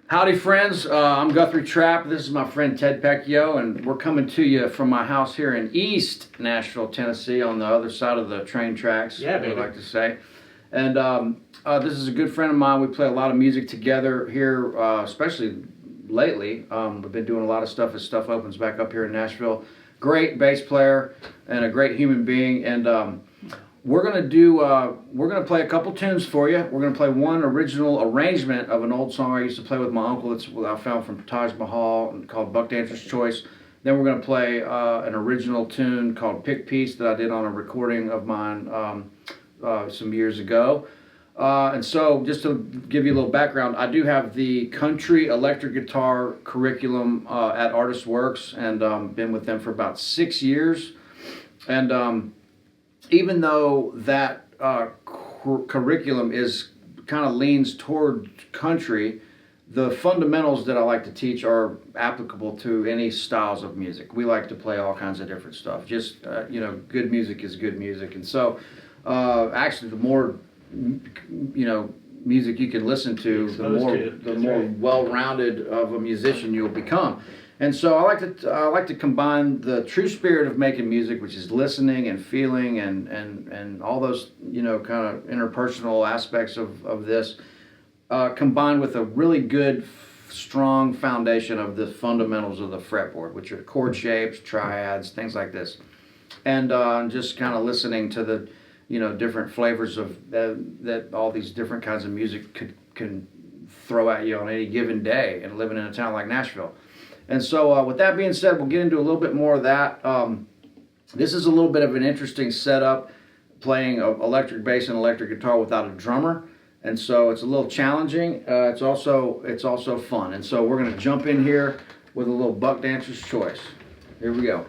Howdy, friends. I'm Guthrie Trapp. This is my friend Ted Pecchio, and we're coming to you from my house here in East Nashville, Tennessee, on the other side of the train tracks. Yeah, baby. I like to say. And this is a good friend of mine. We play a lot of music together here, especially lately. We've been doing a lot of stuff as stuff opens back up here in Nashville. Great bass player and a great human being. And we're gonna play a couple tunes for you. We're gonna play one original arrangement of an old song I used to play with my uncle. It's what I found from Taj Mahal called Buck Dancer's Choice. Then we're gonna play an original tune called Pick Piece that I did on a recording of mine some years ago. And so, just to give you a little background, I do have the country electric guitar curriculum at ArtistWorks, and been with them for about 6 years. And even though that curriculum is kind of leans toward country, the fundamentals that I like to teach are applicable to any styles of music. We like to play all kinds of different stuff. Just good music is good music, and so actually, the more music you can listen to, the more well-rounded of a musician you'll become. And so I like to combine the true spirit of making music, which is listening and feeling and all those kind of interpersonal aspects of this, combined with a really good, strong foundation of the fundamentals of the fretboard, which are chord shapes, triads, things like this, and just kind of listening to the different flavors of that all these different kinds of music can throw at you on any given day, and living in a town like Nashville. And so with that being said, we'll get into a little bit more of that. This is a little bit of an interesting setup, playing electric bass and electric guitar without a drummer. And so it's a little challenging. It's also fun. And so we're going to jump in here with a little Buck Dancer's Choice. Here we go.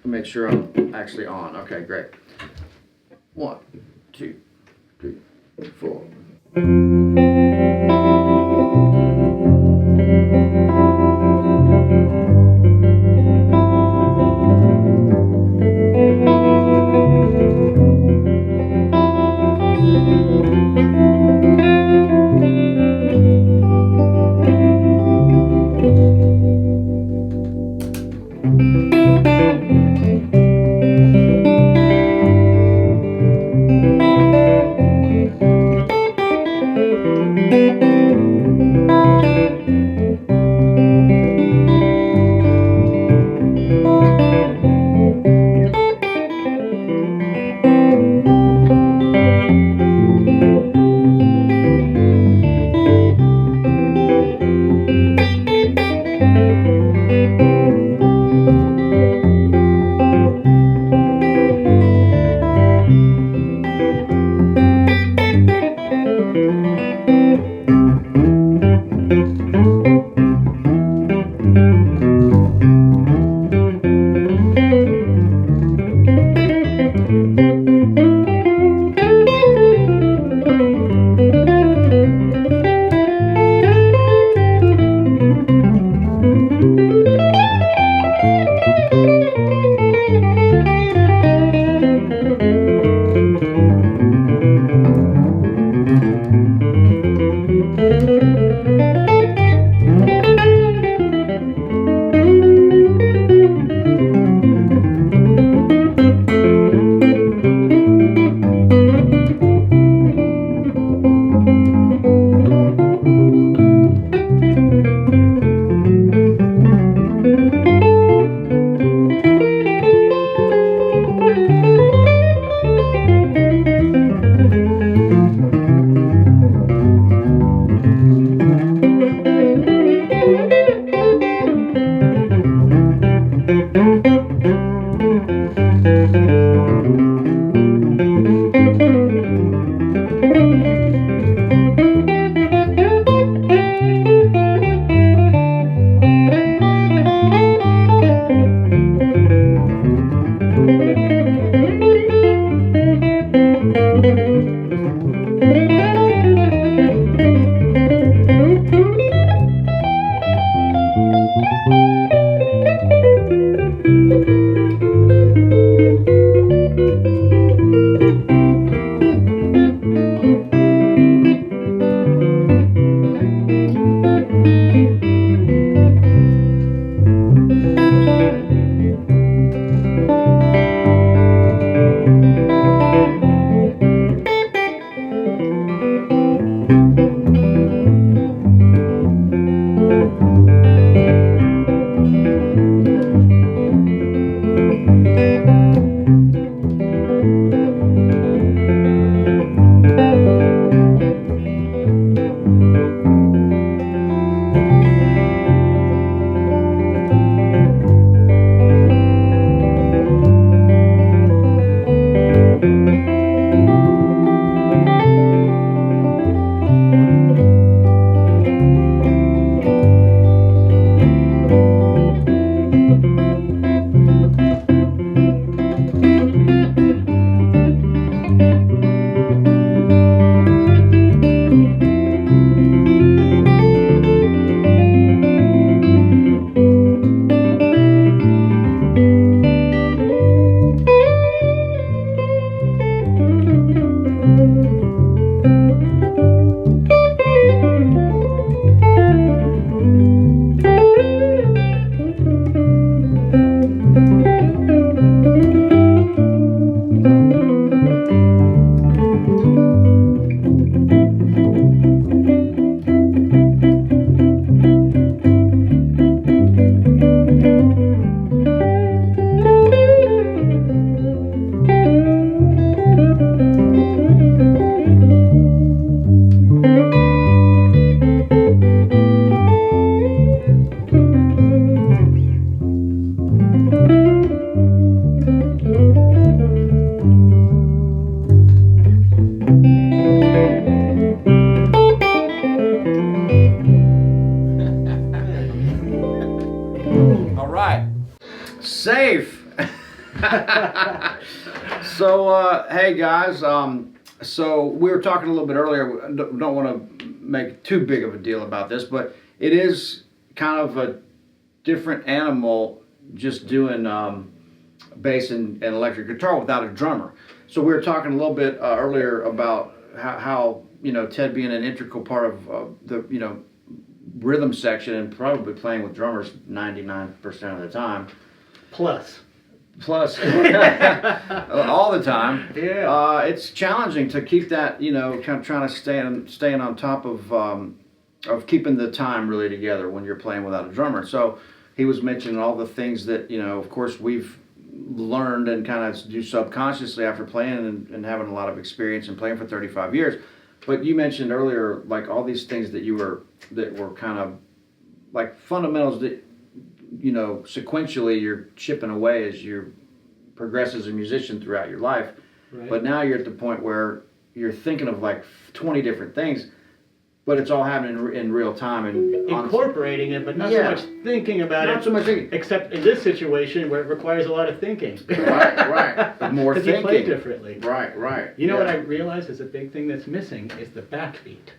Make sure I'm actually on. Okay, great. 1, 2, 3, 4. Safe. So, hey guys, so we were talking a little bit earlier. Don't want to make too big of a deal about this, but it is kind of a different animal just doing bass and electric guitar without a drummer. So we were talking a little bit earlier about how Ted being an integral part of the rhythm section and probably playing with drummers 99% of the time. Plus all the time. Yeah. It's challenging to keep that, kind of trying to staying on top of keeping the time really together when you're playing without a drummer. So he was mentioning all the things that, of course we've learned and kind of do subconsciously after playing and having a lot of experience and playing for 35 years. But you mentioned earlier, like all these things that were kind of like fundamentals that, sequentially you're chipping away as you progress as a musician throughout your life. Right. But now you're at the point where you're thinking of like 20 different things, but it's all happening in real time and incorporating it, but not so much thinking about it. Not so much thinking. Except in this situation where it requires a lot of thinking. Right. More thinking. You play differently. Right. You know what I realized is a big thing that's missing is the backbeat.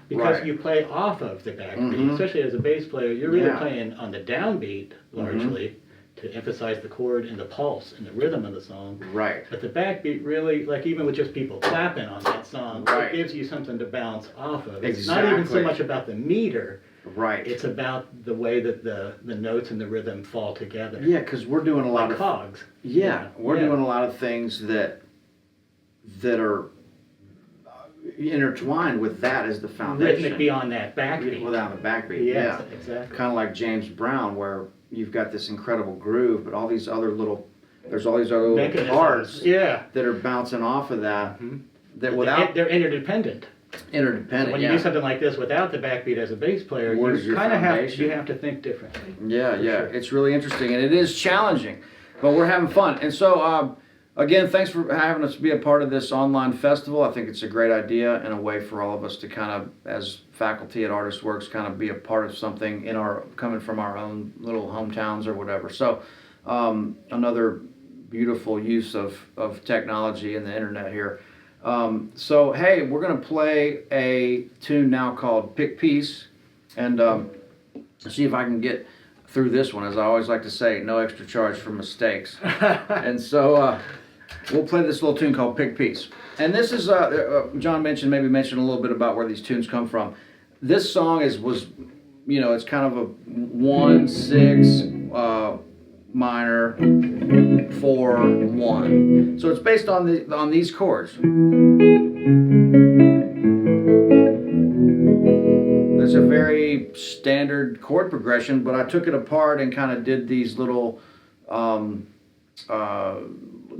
Because you play off of the backbeat, especially as a bass player, you're really playing on the downbeat largely to emphasize the chord and the pulse and the rhythm of the song. Right. But the backbeat really, like even with just people clapping on that song, it gives you something to bounce off of. It's not even so much about the meter. Right. It's about the way that the notes and the rhythm fall together. Yeah, because we're doing a lot of cogs. We're doing a lot of things that are intertwined with that as the foundation. Rhythmic beyond that backbeat. Without the backbeat. Yes, exactly. Kind of like James Brown, where you've got this incredible groove, but all these other little parts that are bouncing off of that. That without they're interdependent. So when you do something like this without the backbeat as a bass player, you kind of have to think differently. Yeah. It's really interesting and it is challenging, but we're having fun. And so again, thanks for having us be a part of this online festival. I think it's a great idea and a way for all of us to kind of, as faculty at ArtistWorks, kind of be a part of something coming from our own little hometowns or whatever. So another beautiful use of technology and the internet here. So hey, we're gonna play a tune now called Pick Piece, and see if I can get through this one. As I always like to say, no extra charge for mistakes. And so we'll play this little tune called Pick Piece. And this is John mentioned a little bit about where these tunes come from. This song was it's kind of a 1-6 minor 4-1. So it's based on these chords. It's a very standard chord progression, but I took it apart and kind of did these little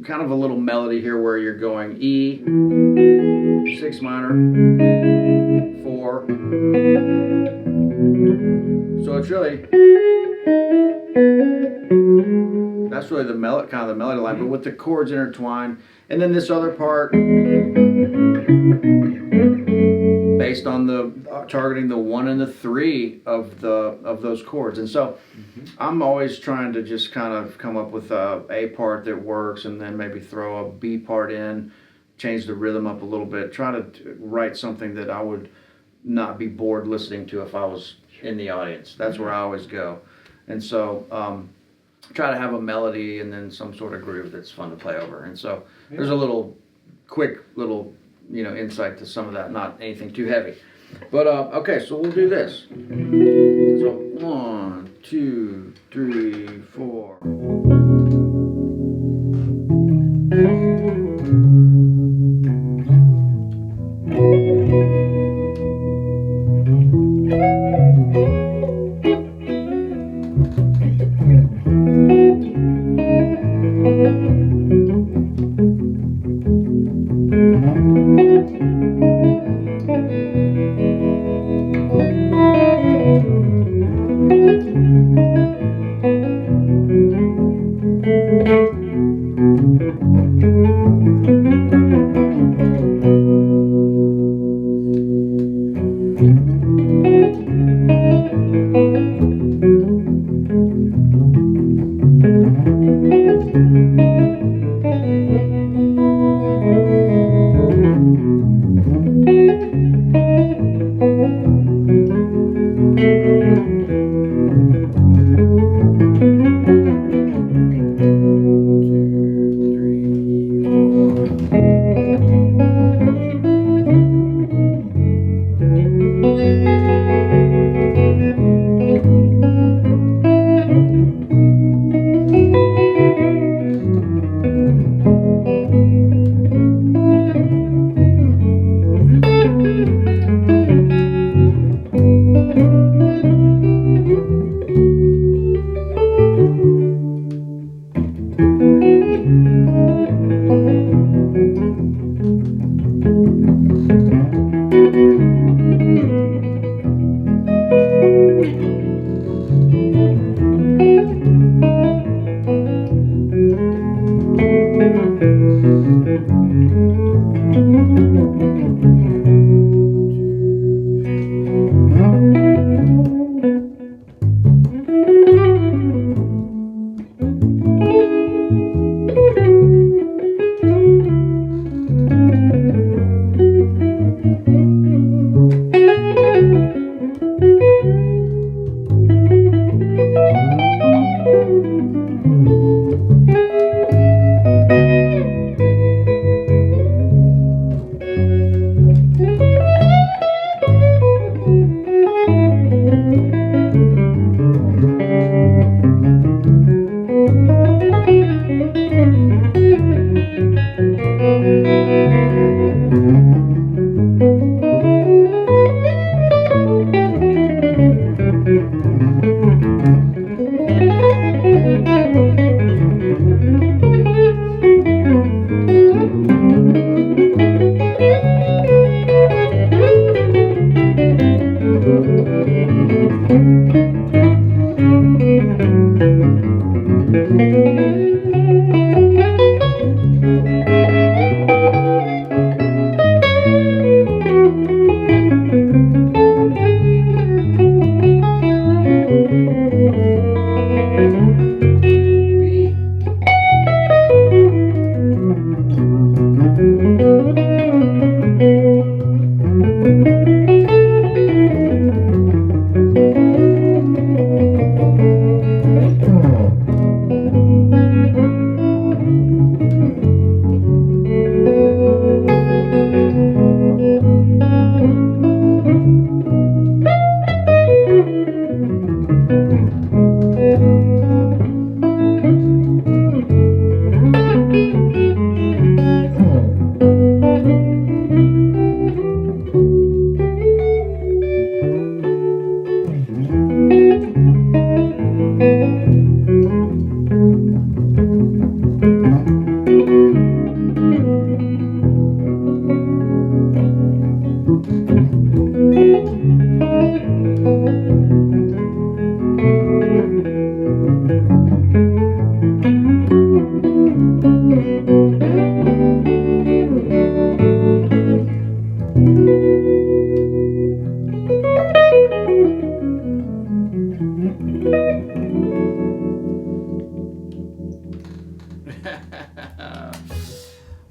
kind of a little melody here where you're going E, 6 minor, 4. So it's really, that's really the melody line, but with the chords intertwined. And then this other part, based on the targeting the 1 and the 3 of those chords. And so I'm always trying to just kind of come up with a part that works, and then maybe throw a B part in, change the rhythm up a little bit, try to write something that I would not be bored listening to if I was in the audience. That's where I always go. And so try to have a melody and then some sort of groove that's fun to play over. And so there's a quick little insight to some of that. Not anything too heavy. But okay, so we'll do this. So 1, 2, 3, 4.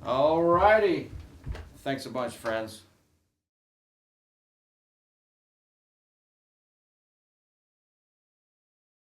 All righty. Thanks a bunch, friends.